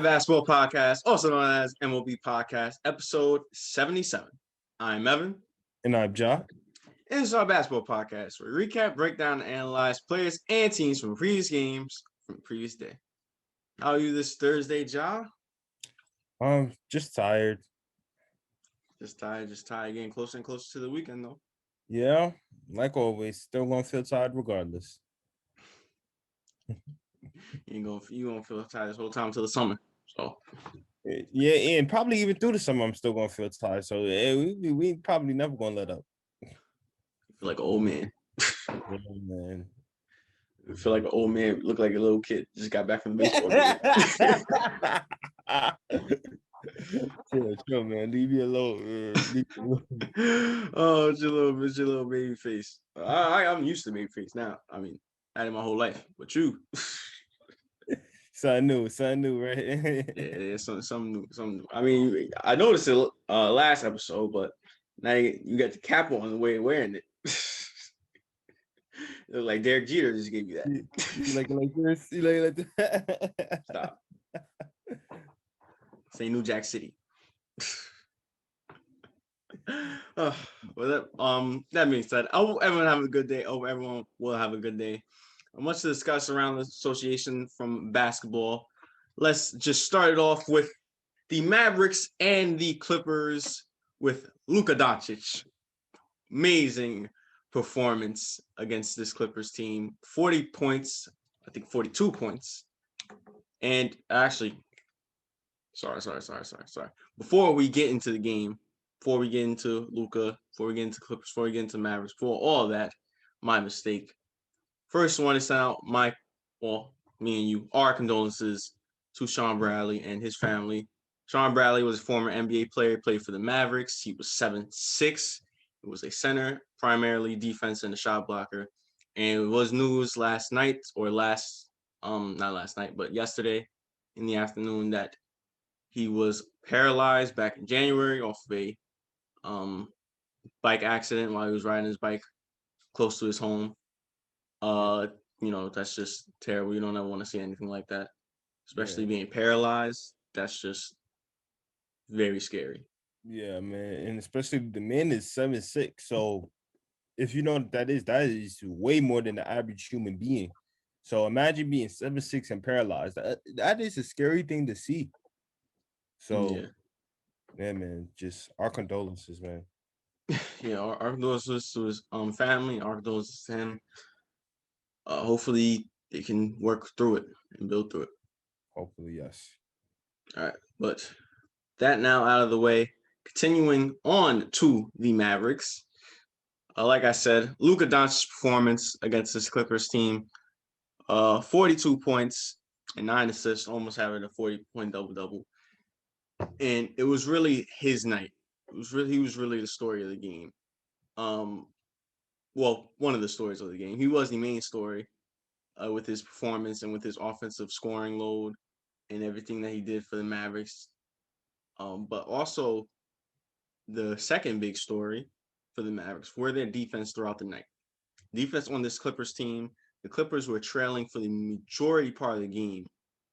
Basketball Podcast, also known as M.O.B Podcast, episode 77. I'm Evan. And I'm Ja. And this is our basketball podcast where we recap, break down, and analyze players and teams from previous games from the previous day. How are you this Thursday, Ja? Just tired. Just tired, getting closer and closer to the weekend, though. Yeah, like always, still gonna feel tired regardless. You gonna feel tired this whole time until the summer. So yeah, and probably even through the summer, I'm still gonna feel tired. So yeah, we probably never gonna let up. You feel like an old man. Yeah, man. I feel like an old man, look like a little kid, just got back from the baseball game. Chill, man. Leave me alone. Oh, it's your little baby face. I'm used to baby face now. I mean, I had it my whole life, but you. Something new, right? yeah, something new. I mean, I noticed it last episode, but now you got the cap on the way you're wearing it. It looked like Derek Jeter just gave you that. You like this? You like that? Stop. Say New Jack City. Well, that being said, I hope everyone have a good day. I hope everyone will have a good day. Much to discuss around the association from basketball. Let's just start it off with the Mavericks and the Clippers with Luka Doncic. Amazing performance against this Clippers team. 40 points, I think 42 points. And actually, sorry. Before we get into the game, before we get into Luka, before we get into Clippers, before we get into Mavericks, before all of that, my mistake. First, I want to send out me and you, our condolences to Sean Bradley and his family. Sean Bradley was a former NBA player, played for the Mavericks. He was 7'6". He was a center, primarily defense and a shot blocker. And it was news last night, or not last night, but yesterday in the afternoon that he was paralyzed back in January off of a bike accident while he was riding his bike close to his home. That's just terrible. You don't ever want to see anything like that, especially being paralyzed. That's just very scary. Yeah, man, and especially the man is 7'6". So if you know what that is way more than the average human being. So imagine being 7'6" and paralyzed. That is a scary thing to see. So yeah, man, just our condolences, man. Yeah, our condolences to his family, our condolences to him. Hopefully they can work through it and build through it. Hopefully, yes. All right, but that now out of the way, continuing on to the Mavericks. Like I said, Luka Doncic's performance against this Clippers team, 42 points and 9 assists, almost having a 40-point double-double. And it was really his night. He was really the story of the game. One of the stories of the game. He was the main story with his performance and with his offensive scoring load and everything that he did for the Mavericks. But also the second big story for the Mavericks were their defense throughout the night. Defense on this Clippers team, the Clippers were trailing for the majority part of the game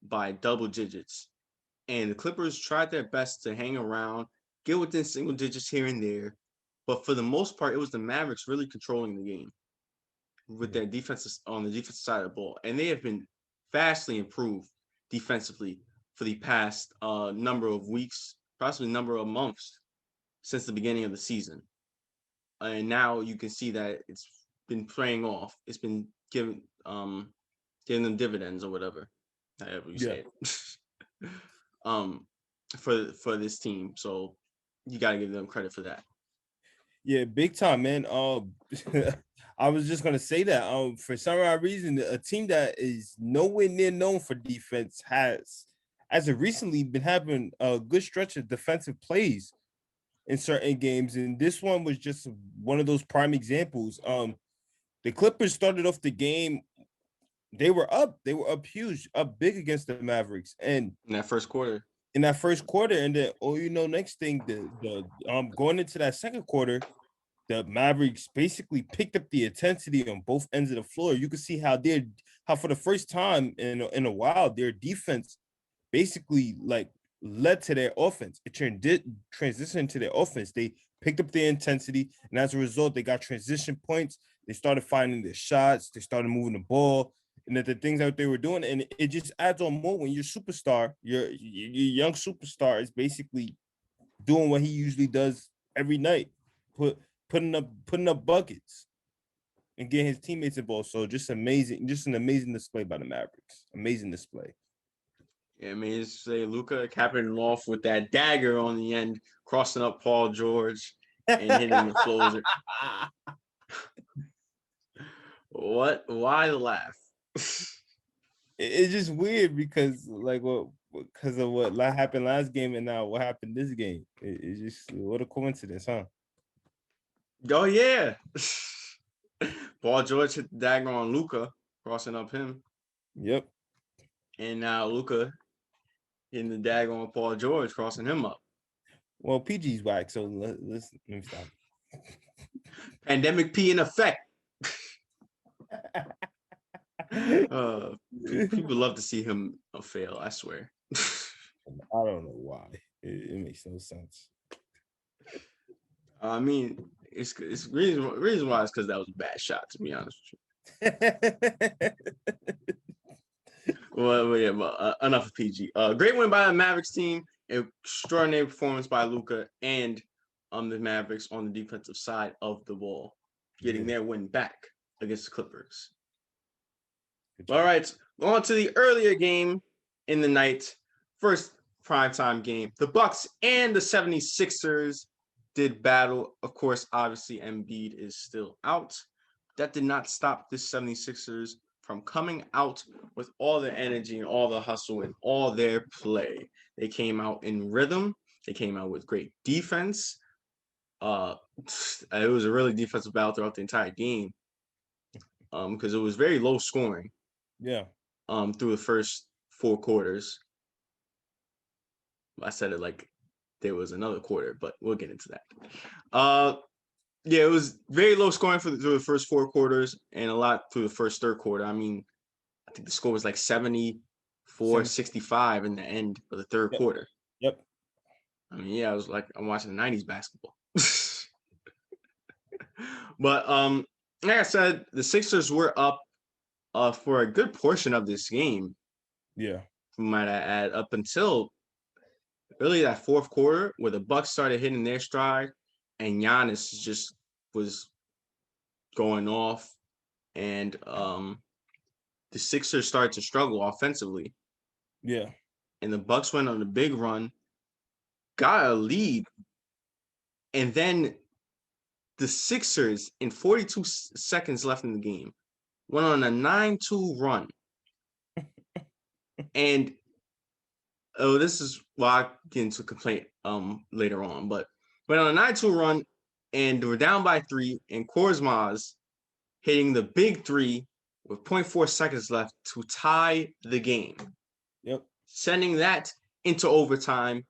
by double digits. And the Clippers tried their best to hang around, get within single digits here and there. But for the most part, it was the Mavericks really controlling the game with their defenses on the defensive side of the ball. And they have been vastly improved defensively for the past number of weeks, possibly number of months since the beginning of the season. And now you can see that it's been playing off. It's been giving them dividends or whatever, however you say it. For this team. So you got to give them credit for that. Yeah, big time, man. I was just gonna say that. For some odd reason, a team that is nowhere near known for defense has, as of recently, been having a good stretch of defensive plays in certain games, and this one was just one of those prime examples. The Clippers started off the game. They were up huge, up big against the Mavericks, and in that first quarter. And then next thing, the going into that second quarter, the Mavericks basically picked up the intensity on both ends of the floor. You could see how for the first time in a while, their defense basically like led to their offense. It transitioned to their offense. They picked up their intensity, and as a result, they got transition points. They started finding their shots. They started moving the ball, and the things that they were doing, and it just adds on more when your superstar, your young superstar, is basically doing what he usually does every night, putting up buckets and getting his teammates involved. So just amazing, just an amazing display by the Mavericks. Amazing display. Yeah, I mean, say Luka capping it off with that dagger on the end, crossing up Paul George and hitting the closer. What? Why the laugh? It's just weird because because of what happened last game and now what happened this game. It's just what a coincidence, huh? Oh yeah. Paul George hit the dagger on Luka, crossing up him. Yep. And now Luka hitting the dagger on Paul George, crossing him up. Well, PG's whack, so let me stop. Pandemic P in effect. People love to see him fail, I swear. I don't know why. It makes no sense. I mean, it's reason why is because that was a bad shot, to be honest with you. Well, yeah, but enough of PG. Great win by the Mavericks team. Extraordinary performance by Luka and the Mavericks on the defensive side of the ball, getting their win back against the Clippers. All right, on to the earlier game in the night. First primetime game. The Bucks and the 76ers did battle. Of course, obviously, Embiid is still out. That did not stop the 76ers from coming out with all the energy and all the hustle and all their play. They came out in rhythm. They came out with great defense. It was a really defensive battle throughout the entire game because it was very low scoring. Yeah. Through the first 4 quarters. I said it like there was another quarter, but we'll get into that. Yeah, it was very low scoring through the first 4 quarters and a lot through the first third quarter. I mean, I think the score was like 74-65 in the end of the third quarter. Yep. I mean, yeah, I was like, I'm watching the 90s basketball. But like I said, the Sixers were up for a good portion of this game. Yeah. Might I add, up until really that fourth quarter where the Bucks started hitting their stride and Giannis just was going off, and the Sixers started to struggle offensively. Yeah. And the Bucks went on a big run, got a lead, and then the Sixers, in 42 seconds left in the game, went on a 9-2 run. And this is why I get into a complaint later on, but went on a 9-2 run, and we're down by 3, and Korkmaz hitting the big 3 with 0.4 seconds left to tie the game. Yep. Sending that into overtime,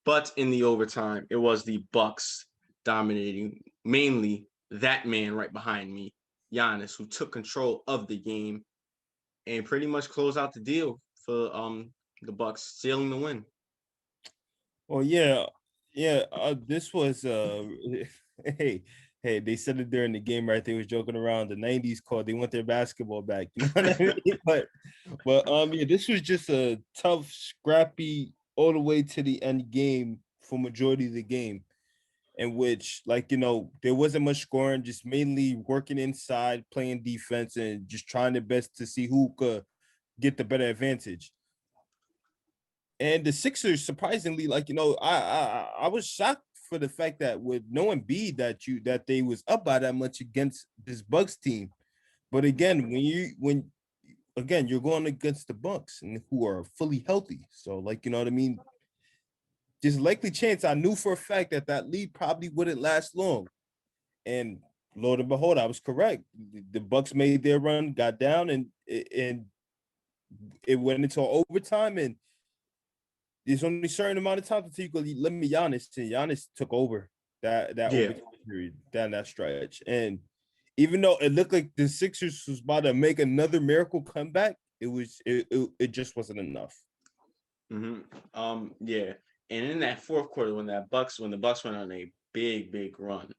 but in the overtime, it was the Bucks dominating, mainly that man right behind me, Giannis, who took control of the game and pretty much closed out the deal for the Bucks, sealing the win. Well, yeah. This was hey, they said it during the game, right? They was joking around. The 90s called, they want their basketball back. You know what I mean? But yeah, this was just a tough, scrappy, all the way to the end game for majority of the game, in which, there wasn't much scoring, just mainly working inside, playing defense, and just trying their best to see who could get the better advantage. And the Sixers, surprisingly, I was shocked for the fact that with no Embiid that they was up by that much against this Bucks team. But again, when you're going against the Bucks and who are fully healthy, so you know what I mean. There's a likely chance, I knew for a fact that lead probably wouldn't last long, and lo and behold, I was correct. The Bucks made their run, got down, and it went into overtime, and there's only a certain amount of time until you go limit Giannis, and Giannis took over that overtime period down that stretch. And even though it looked like the Sixers was about to make another miracle comeback, it just wasn't enough. Yeah. And in that fourth quarter, when the Bucks went on a big run,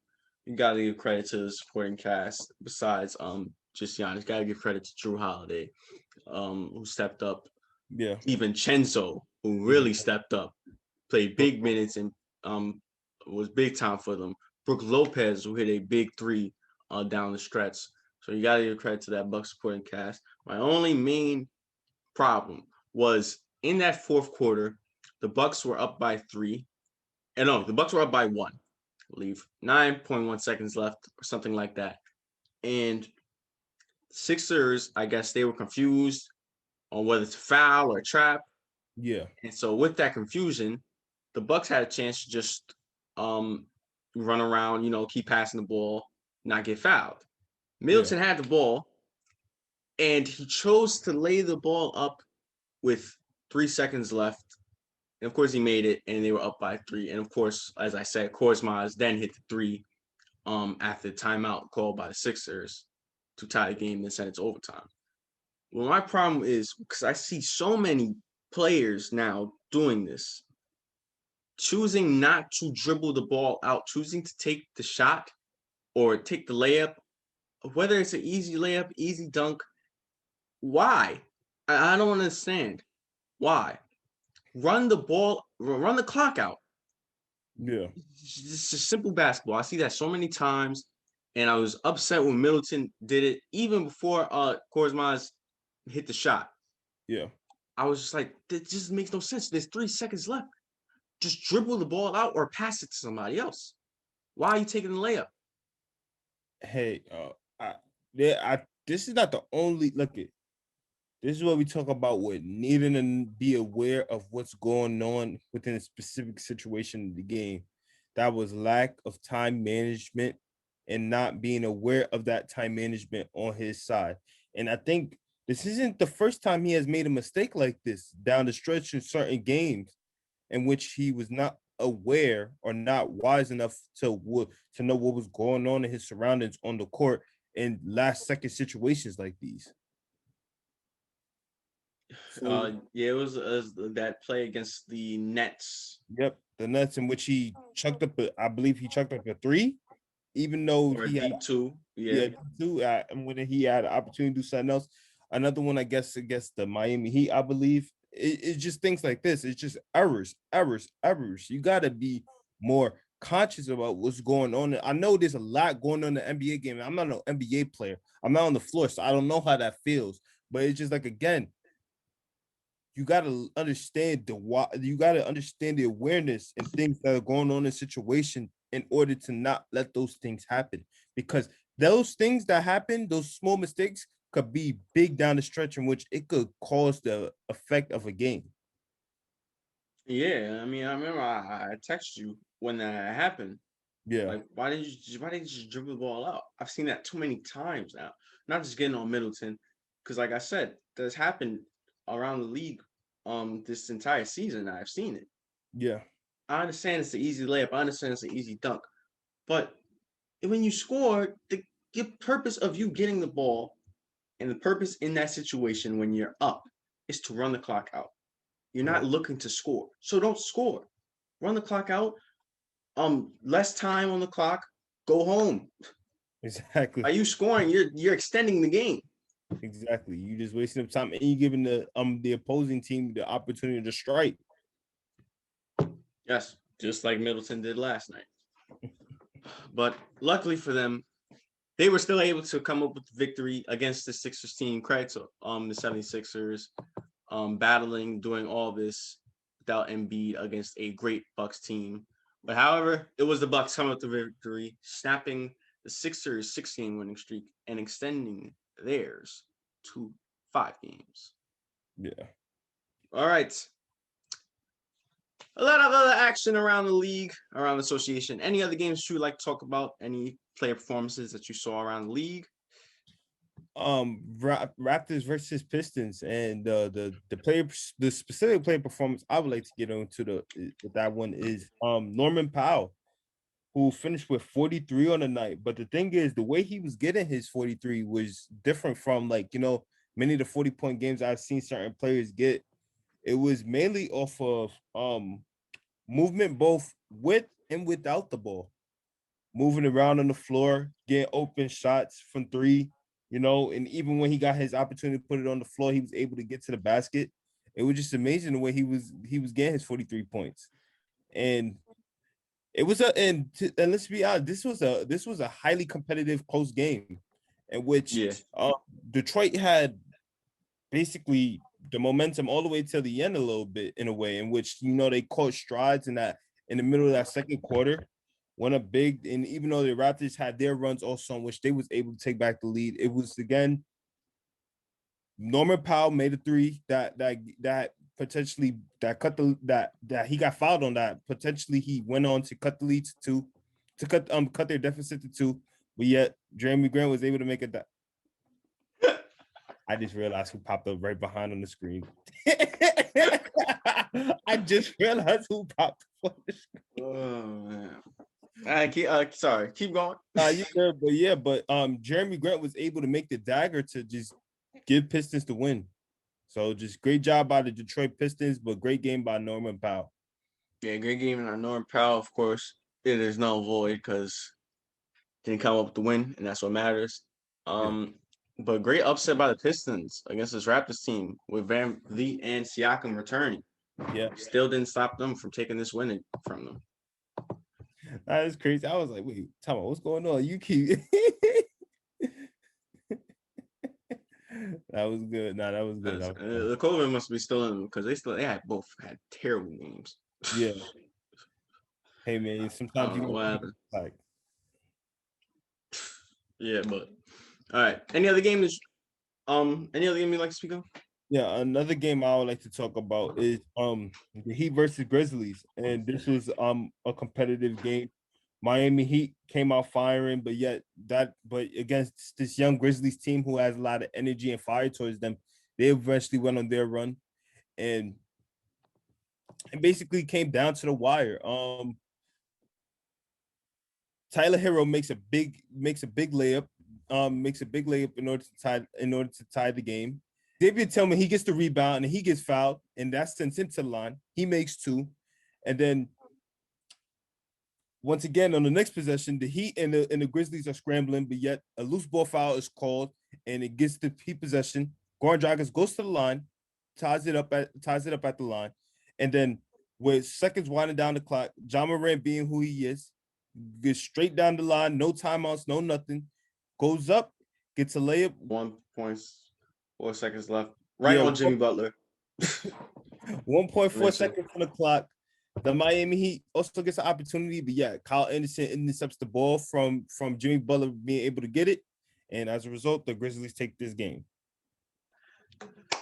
you gotta give credit to the supporting cast. Besides, just Giannis, gotta give credit to Drew Holiday, who stepped up. Yeah. Even Chenzo, who Even really stepped up, played big minutes and um was big time for them. Brook Lopez, who hit a big three down the stretch. So you gotta give credit to that Bucks supporting cast. My only main problem was in that fourth quarter, the Bucks were up by three. And no, the Bucks were up by one. I believe 9.1 seconds left or something like that. And Sixers, I guess they were confused on whether to foul or trap. yeah. And so with that confusion, the Bucks had a chance to just um run around, keep passing the ball, not get fouled. Yeah. Middleton had the ball, and he chose to lay the ball up with 3 seconds left. And of course, he made it, and they were up by three. And of course, as I said, Korsmaz then hit the three after the timeout called by the Sixers to tie the game and send it to overtime. Well, my problem is because I see so many players now doing this, choosing not to dribble the ball out, choosing to take the shot or take the layup, whether it's an easy layup, easy dunk. Why? I don't understand. Why? Run the ball, run the clock out. Yeah. It's just simple basketball. I see that so many times, and I was upset when Middleton did it even before Korsmaz hit the shot. Yeah. I was just like, this just makes no sense. There's 3 seconds left. Just dribble the ball out or pass it to somebody else. Why are you taking the layup? Hey, this is not the only look at. This is what we talk about with needing to be aware of what's going on within a specific situation in the game. That was lack of time management and not being aware of that time management on his side. And I think this isn't the first time he has made a mistake like this down the stretch in certain games in which he was not aware or not wise enough to know what was going on in his surroundings on the court in last second situations like these. So, Yeah, it was that play against the Nets yep, the Nets in which he chucked up, I believe he chucked up a three, even though or a he had deep two. yeah Yeah, two, and when he had an opportunity to do something else. Another one, I guess, against the Miami Heat, I believe. It's just things like this. It's just errors. You got to be more conscious about what's going on. I know there's a lot going on in the NBA game. I'm not an NBA player. I'm not on the floor, so I don't know how that feels. But it's just like, again, you got to understand the why. You got to understand the awareness and things that are going on in the situation in order to not let those things happen. Because those things that happen, those small mistakes, could be big down the stretch in which it could cause the effect of a game. yeah. I mean, I remember I texted you when that happened. Yeah, Like, why didn't you just dribble the ball out? I've seen that too many times now. Not just getting on Middleton, because like I said, that's happened around the league this entire season. I've seen it. yeah, I understand it's an easy layup. I understand it's an easy dunk. But when you score, the purpose of you getting the ball and the purpose in that situation when you're up is to run the clock out. You're yeah. not looking to score. So don't score. Run the clock out. Less time on the clock. Go home. Exactly. By you scoring, you're extending the game. Exactly. You just wasting up time and you giving the opposing team the opportunity to strike. Yes, just like Middleton did last night. But luckily for them, they were still able to come up with victory against the Sixers team. Credit to the 76ers battling, doing all this without Embiid against a great Bucks team. But however, it was the Bucks coming up with the victory, snapping the Sixers 16 winning streak and extending theirs to 5 games. Yeah. All right. A lot of other action around the league, around the association. Any other games you would like to talk about? Any player performances that you saw around the league? Raptors versus Pistons, and the specific player performance I would like to get into that one is Norman Powell, who finished with 43 on the night. But the thing is, the way he was getting his 43 was different from, like, many of the 40-point games I've seen certain players get. it was mainly off of movement both with and without the ball, moving around on the floor, getting open shots from three, and even when he got his opportunity to put it on the floor, he was able to get to the basket. It was just amazing the way he was getting his 43 points. And it was and let's be honest, this was a highly competitive close game in which Yeah. Detroit had basically the momentum all the way till the end a little bit in a way in which they caught strides in the middle of that second quarter, won a big, and even though the Raptors had their runs also in which they was able to take back the lead, it was again Norman Powell made a three that potentially that cut that he got fouled on, that potentially he went on to cut the lead to two, to cut their deficit to two, but yet Jeremy Grant was able to make it that. I just realized who popped up right behind on the screen. I just realized who popped up on the screen. Oh man. Sorry, keep going. You good, but Jeremy Grant was able to make the dagger to just give Pistons the win. So just great job by the Detroit Pistons, but great game by Norman Powell. Yeah, great game on Norman Powell, of course. It is null void because didn't come up with the win, and that's what matters. But great upset by the Pistons against this Raptors team with Van Vliet and Siakam returning. Yeah, Still didn't stop them from taking this win from them. that is crazy. I was like, wait, Tom, what's going on? You keep that was good. Nah, that was good. The COVID must be still in them because they both had terrible games. Yeah. Hey man, sometimes you know what happened. Like. Yeah, but all right. Any other game you'd like to speak of? Yeah, another game I would like to talk about is the Heat versus Grizzlies, and this was a competitive game. Miami Heat came out firing, but against this young Grizzlies team who has a lot of energy and fire towards them, they eventually went on their run, and it basically came down to the wire. Tyler Hero makes a big layup, in order to tie the game. David Tillman, he gets the rebound and he gets fouled, and that sends him to the line. He makes two, and then once again on the next possession, the Heat and the Grizzlies are scrambling, but yet a loose ball foul is called, and it gets the Heat possession. Goran Dragic goes to the line, ties it up at the line, and then with seconds winding down the clock, Ja Morant, being who he is, gets straight down the line, no timeouts, no nothing, goes up, gets a layup. 1.4 seconds left. Right on Jimmy Butler. 1.4 seconds on the clock. The Miami Heat also gets an opportunity, but Kyle Anderson intercepts the ball from Jimmy Butler being able to get it, and as a result, the Grizzlies take this game.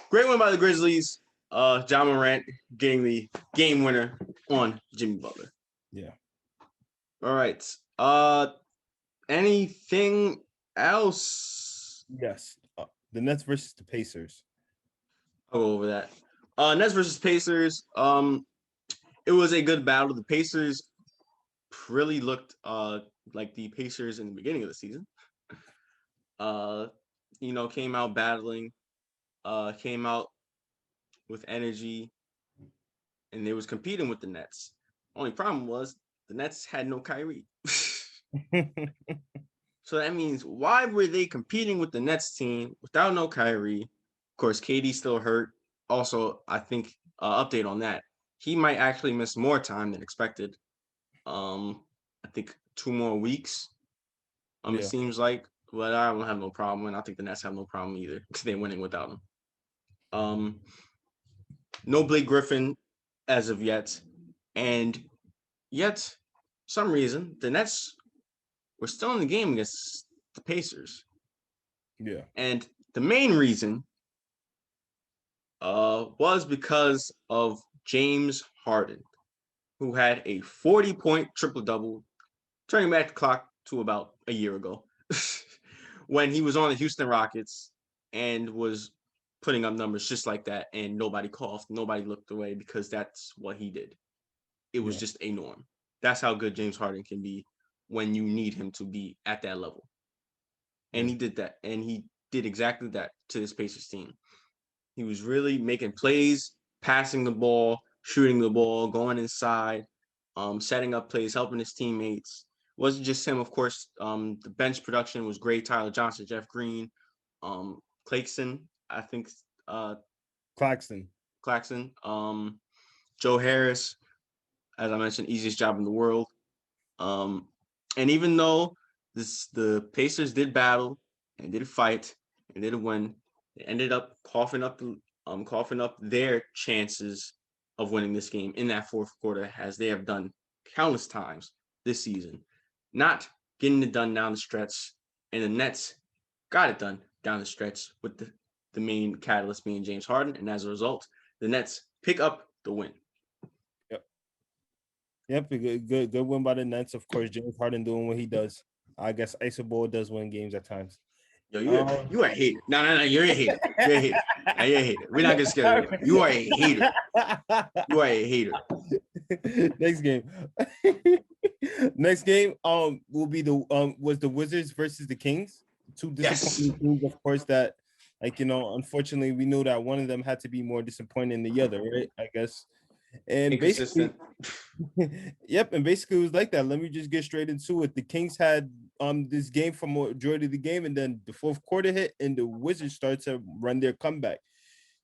Great win by the Grizzlies. Ja Morant getting the game winner on Jimmy Butler. Yeah. All right. Anything else? Yes. The Nets versus the Pacers. I'll go over that. Nets versus Pacers. It was a good battle. The Pacers really looked like the Pacers in the beginning of the season. Came out battling, came out with energy, and they was competing with the Nets. Only problem was the Nets had no Kyrie. So that means, why were they competing with the Nets team without no Kyrie? Of course, KD's still hurt. Also, I think update on that, he might actually miss more time than expected. I think 2 more weeks. It seems like, but I don't have no problem, and I think the Nets have no problem either because they're winning without him. No Blake Griffin as of yet, and yet, for some reason, the Nets were still in the game against the Pacers. Yeah. And the main reason was because of James Harden, who had a 40-point triple-double, turning back the clock to about a year ago, when he was on the Houston Rockets and was putting up numbers just like that, and nobody coughed, nobody looked away, because that's what he did. It was just a norm. That's how good James Harden can be when you need him to be at that level. And he did that, and he did exactly that to this Pacers team. He was really making plays passing the ball, shooting the ball, going inside, setting up plays, helping his teammates. It wasn't just him, of course. The bench production was great. Tyler Johnson, Jeff Green, Clarkson, I think, Claxton. Claxton, Joe Harris, as I mentioned, easiest job in the world. And even though the Pacers did battle and did fight and did win, they ended up coughing up their chances of winning this game in that fourth quarter, as they have done countless times this season. Not getting it done down the stretch, and the Nets got it done down the stretch with the main catalyst being James Harden, and as a result, the Nets pick up the win. Yep, good win by the Nets. Of course, James Harden doing what he does. I guess Iso Ball does win games at times. Yo, you are a hater. No, you're a hater. You're a hater. You're a hater. We're not gonna scare you. You are a hater. You are a hater. Next game. Next game will be was the Wizards versus the Kings. Two disappointing teams, of course, that unfortunately we knew that one of them had to be more disappointing than the other, right? I guess. And basically, yep, and basically it was like that. Let me just get straight into it. The Kings had this game for majority of the game, and then the fourth quarter hit, and the Wizards started to run their comeback.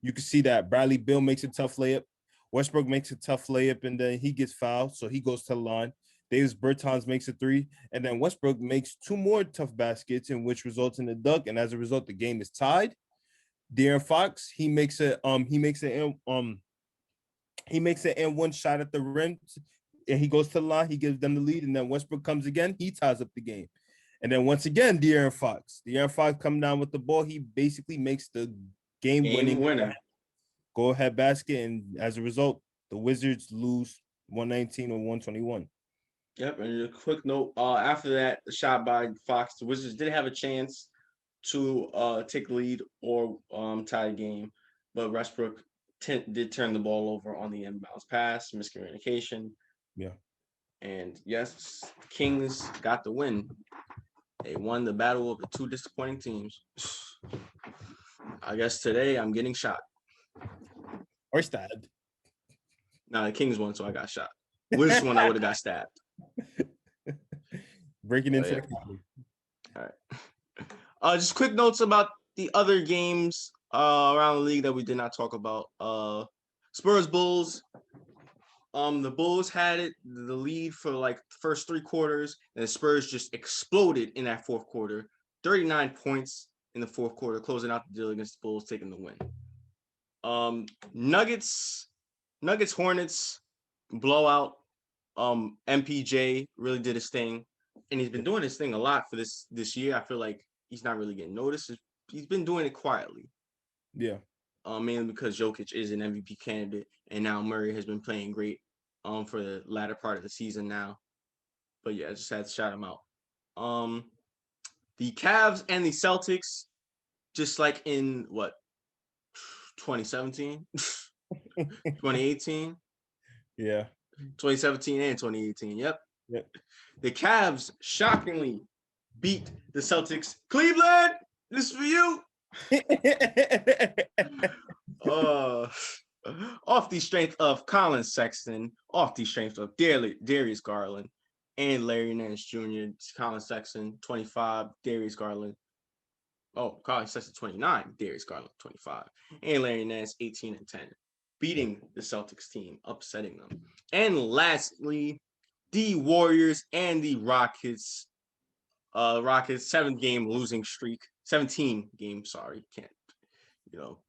You can see that Bradley Beal makes a tough layup, Westbrook makes a tough layup, and then he gets fouled, so he goes to the line. Davis Bertans makes a three, and then Westbrook makes two more tough baskets, in which results in a dunk, and as a result, the game is tied. De'Aaron Fox, he makes an one shot at the rim, and he goes to the line. He gives them the lead, and then Westbrook comes again. He ties up the game, and then once again, De'Aaron Fox coming down with the ball. He basically makes the game-winning winner go-ahead basket, and as a result, the Wizards lose 119 or 121. Yep, and a quick note: after that shot by Fox, the Wizards did have a chance to take the lead or tie the game, but Westbrook did turn the ball over on the inbounds pass, miscommunication. Yeah. And yes, Kings got the win. They won the battle of the two disappointing teams. I guess today I'm getting shot. Or stabbed. No, the Kings won, so I got shot. Which one I would have got stabbed. Breaking into the company. All right. Just quick notes about the other games around the league that we did not talk about. Spurs Bulls. The Bulls had the lead for like the first three quarters, and the Spurs just exploded in that fourth quarter. 39 points in the fourth quarter, closing out the deal against the Bulls, taking the win. Nuggets, Hornets, blowout. MPJ really did his thing, and he's been doing his thing a lot for this year. I feel like he's not really getting noticed. He's been doing it quietly. Yeah. Mainly because Jokic is an MVP candidate, and now Murray has been playing great for the latter part of the season now. But yeah, I just had to shout him out. The Cavs and the Celtics, just like in 2017, 2018? Yeah. 2017 and 2018. Yep. The Cavs shockingly beat the Celtics. Cleveland, this is for you. Off the strength of Colin Sexton, off the strength of Darius Garland and Larry Nance Jr. Colin Sexton 25, Darius Garland. Oh, Colin Sexton 29, Darius Garland 25, and Larry Nance 18 and 10, beating the Celtics team, upsetting them. And lastly, the Warriors and the Rockets. Rockets 7-game losing streak. 17 game, sorry, can't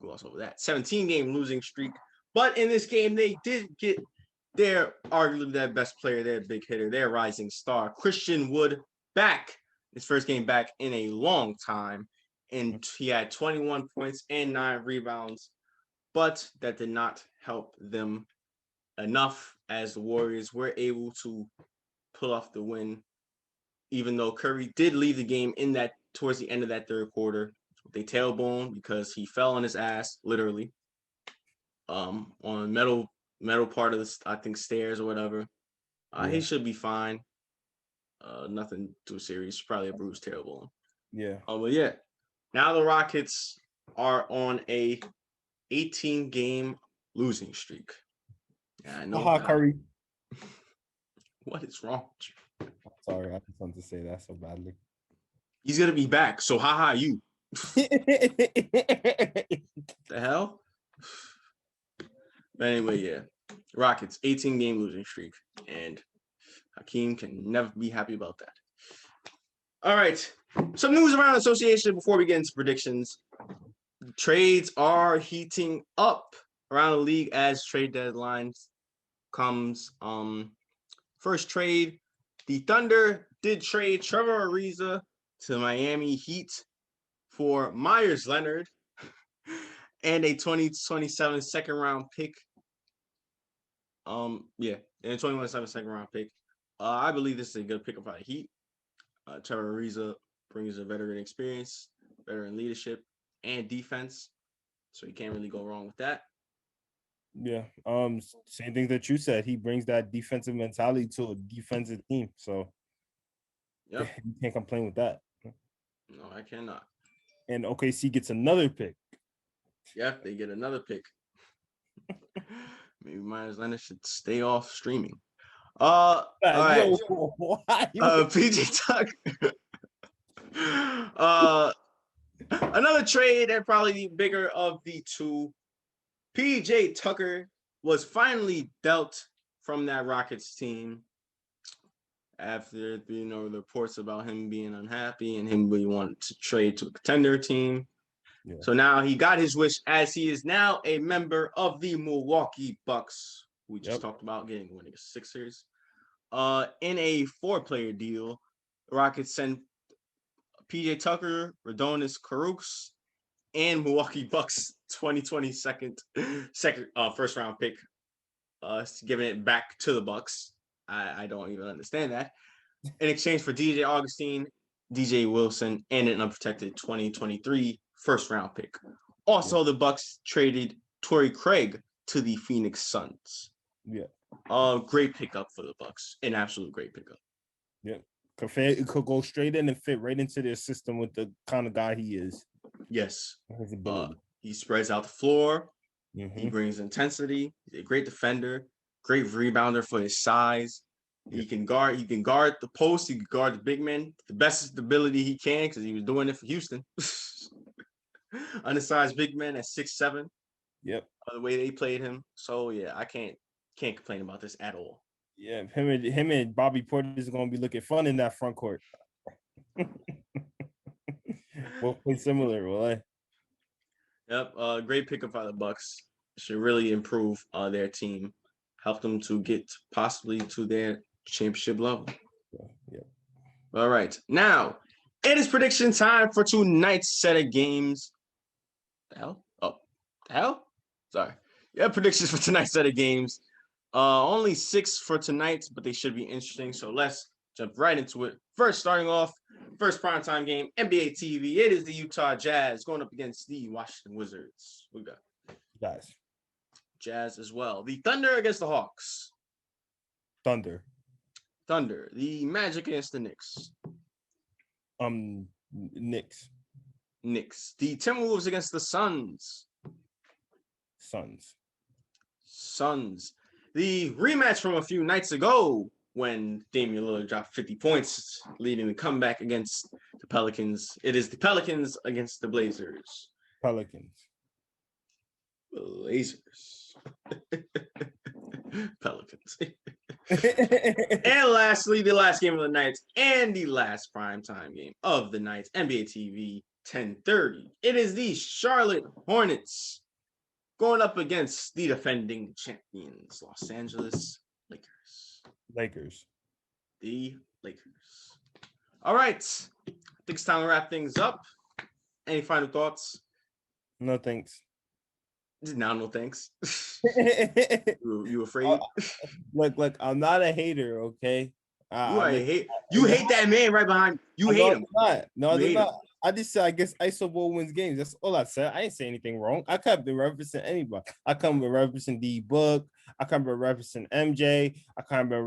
gloss over that. 17-game losing streak. But in this game, they did get their arguably their best player, their big hitter, their rising star, Christian Wood, back. His first game back in a long time. And he had 21 points and 9 rebounds. But that did not help them enough, as the Warriors were able to pull off the win. Even though Curry did leave the game towards the end of that third quarter. They tailbone because he fell on his ass, literally, on metal part of the, I think, stairs or whatever. He should be fine. Nothing too serious. Probably a bruised tailbone. Yeah. But yeah, now the Rockets are on a 18-game losing streak. Yeah, I know. Haha, Curry. What is wrong with you? Sorry, I just wanted to say that so badly. He's gonna be back. So haha, you. The hell? But anyway, yeah. Rockets 18-game losing streak, and Hakeem can never be happy about that. All right. Some news around the association before we get into predictions. Trades are heating up around the league as trade deadlines comes. First trade, the Thunder did trade Trevor Ariza to Miami Heat for Myers Leonard and a 2027 second round pick. And a 2027 second round pick. I believe this is a good pickup by the Heat. Trevor Ariza brings a veteran experience, veteran leadership, and defense. So you can't really go wrong with that. Yeah. Same thing that you said. He brings that defensive mentality to a defensive team. So you can't complain with that. No, I cannot. And OKC gets another pick. Yep, they get another pick. Maybe Myers Leonard should stay off streaming. All right. PJ Tucker. Another trade and probably the bigger of the two. PJ Tucker was finally dealt from that Rockets team after the reports about him being unhappy and him really wanting to trade to a contender team. Yeah. So now he got his wish as he is now a member of the Milwaukee Bucks. We just talked about winning a Sixers. In a 4-player deal, the Rockets sent PJ Tucker, Radonis Karuks, and Milwaukee Bucks 2020 first round pick, giving it back to the Bucks. I don't even understand that. In exchange for DJ Augustine, DJ Wilson, and an unprotected 2023 first round pick. Also, the Bucks traded Torrey Craig to the Phoenix Suns. Yeah. Great pickup for the Bucks. An absolute great pickup. Yeah. It could go straight in and fit right into their system with the kind of guy he is. Yes. He spreads out the floor. Mm-hmm. He brings intensity. He's a great defender, great rebounder for his size. He can guard the post. He can guard the big men. The best ability he can because he was doing it for Houston. Undersized big men at 6'7". Yep. The way they played him. So yeah, I can't complain about this at all. Yeah, him and Bobby Portis is gonna be looking fun in that front court. Both play similar, will Yep. Great pickup by the Bucks. Should really improve their team. Help them to get possibly to their championship level. Yeah. All right. Now, it is prediction time for tonight's set of games. The hell? Sorry. Yeah, predictions for tonight's set of games. Only 6 for tonight, but they should be interesting. So let's jump right into it. First, starting off, first primetime game, NBA TV. It is the Utah Jazz going up against the Washington Wizards. We got Jazz as well. The Thunder against the Hawks. Thunder. The Magic against the Knicks. Knicks. The Timberwolves against the Suns. Suns. The rematch from a few nights ago when Damian Lillard dropped 50 points, leading the comeback against the Pelicans. It is the Pelicans against the Blazers. Pelicans. And lastly, the last game of the night and the last primetime game of the night, NBA TV 10:30. It is the Charlotte Hornets going up against the defending champions, Los Angeles Lakers. The Lakers. All right. I think it's time to wrap things up. Any final thoughts? No thanks. Now, no thanks. You afraid? Look, I'm not a hater, okay? You hate that man right behind you. Hate him. No, they're not. I just said, I guess ISO Ball wins games. That's all I said. I ain't say anything wrong. I could have been referencing anybody. I come with referencing D Book. I come with referencing MJ. I come with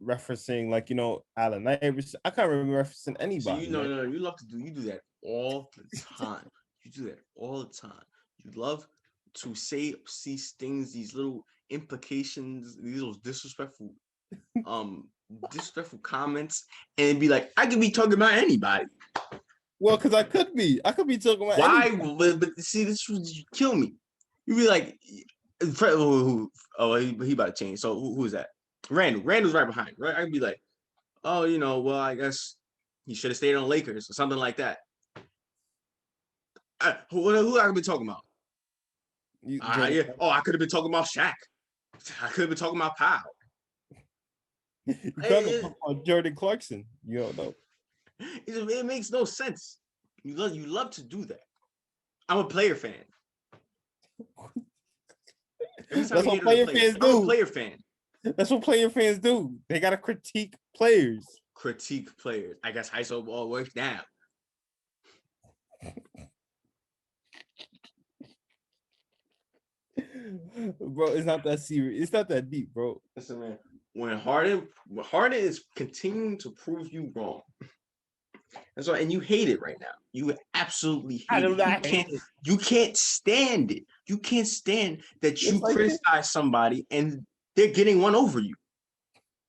referencing Allen Iverson. I can't remember referencing anybody. So you do that all the time. You do that all the time. You love to say these things, these little implications, these little disrespectful comments, and be like, I could be talking about anybody. Well, because I could be talking about Why? anybody. But see, this would kill me. You'd be like, he about to change. So who's that? Randall's right behind, right? I'd be like, oh, well, I guess he should have stayed on Lakers or something like that. Who I could be talking about? Yeah. Oh, I could have been talking about Shaq. I could have been talking about Powell. You could have talked about Jordan Clarkson. You don't know. It makes no sense. You love to do that. I'm a player fan. That's what player fans do. I'm a player fan. That's what player fans do. They gotta critique players. I guess high school ball works down. Bro, it's not that serious. It's not that deep, bro. Listen, man. When Harden is continuing to prove you wrong. That's why, and you hate it right now. You absolutely hate it. You can't stand it. You can't stand that you criticize somebody and they're getting one over you.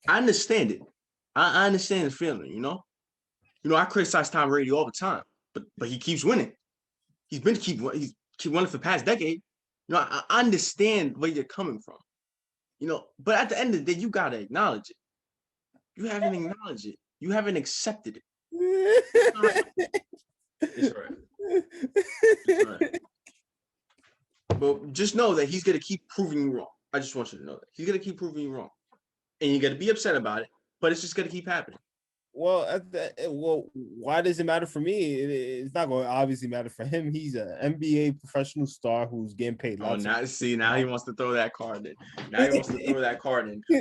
I understand it. I understand the feeling, I criticize Tom Brady all the time, but he keeps winning. He's keep winning for the past decade. I understand where you're coming from. But at the end of the day, you gotta acknowledge it. You haven't acknowledged it. You haven't accepted it. It's right. But just know that he's gonna keep proving you wrong. I just want you to know that he's gonna keep proving you wrong, and you gotta be upset about it. But it's just gonna keep happening. Well, why does it matter for me? It's not going to obviously matter for him. He's an NBA professional star who's getting paid. Now he wants to throw that card in.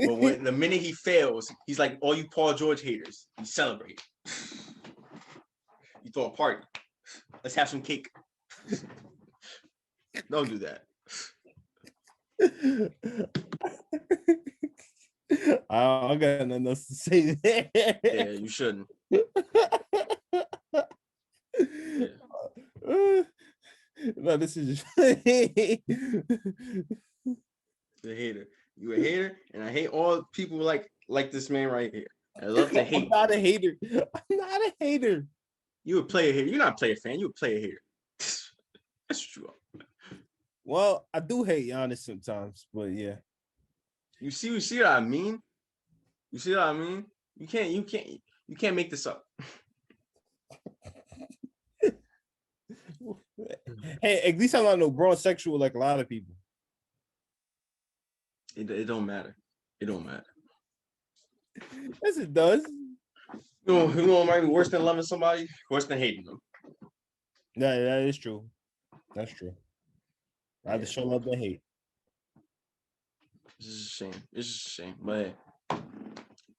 But when the minute he fails, he's like, all you Paul George haters, you celebrate. You throw a party. Let's have some cake. Don't do that. I got nothing else to say there. Yeah, you shouldn't. Yeah. No, this is just a hater. You a hater, and I hate all people like this man right here. I love to hate. I'm not a hater. You a player hater. You're not a player fan. You a player hater. That's true. Well, I do hate Giannis sometimes, but yeah. You see what I mean? You see what I mean? You can't make this up. Hey, at least I'm not no broad sexual like a lot of people. It don't matter. It don't matter. Yes, it does. You know what might be worse than loving somebody? Worse than hating them. Yeah, that is true. That's true. Rather show love than hate. It's just a shame. But hey,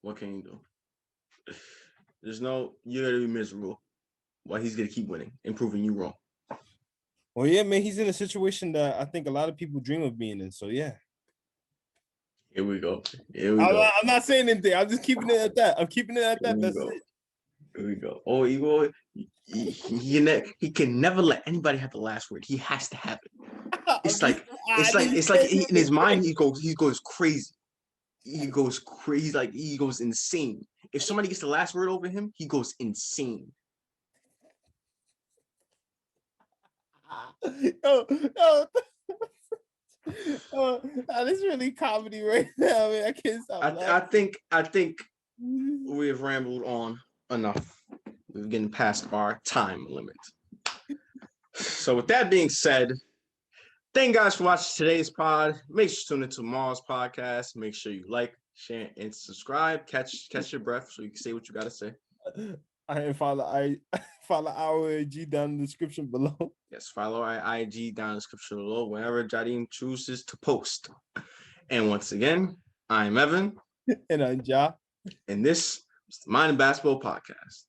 what can you do? You're gonna be miserable while he's gonna keep winning and proving you wrong. Well, yeah, man, he's in a situation that I think a lot of people dream of being in. So yeah. Here we go. I'm not saying anything. I'm just keeping it at that. That's it. Here we go. Oh, he can never let anybody have the last word. He has to have it. It's like in his mind he goes crazy. He goes crazy. He goes insane. If somebody gets the last word over him, he goes insane. This is really comedy right now. I mean, I can't stop. I think we have rambled on enough. We're getting past our time limit. So with that being said, thank you guys for watching today's pod. Make sure to tune into tomorrow's podcast. Make sure you like, share, and subscribe. Catch your breath so you can say what you gotta say. Follow our IG down in the description below. Yes, follow our IG down in the description below whenever Jadim chooses to post. And once again, I'm Evan. And I'm Ja. And this is the Mind and Basketball Podcast.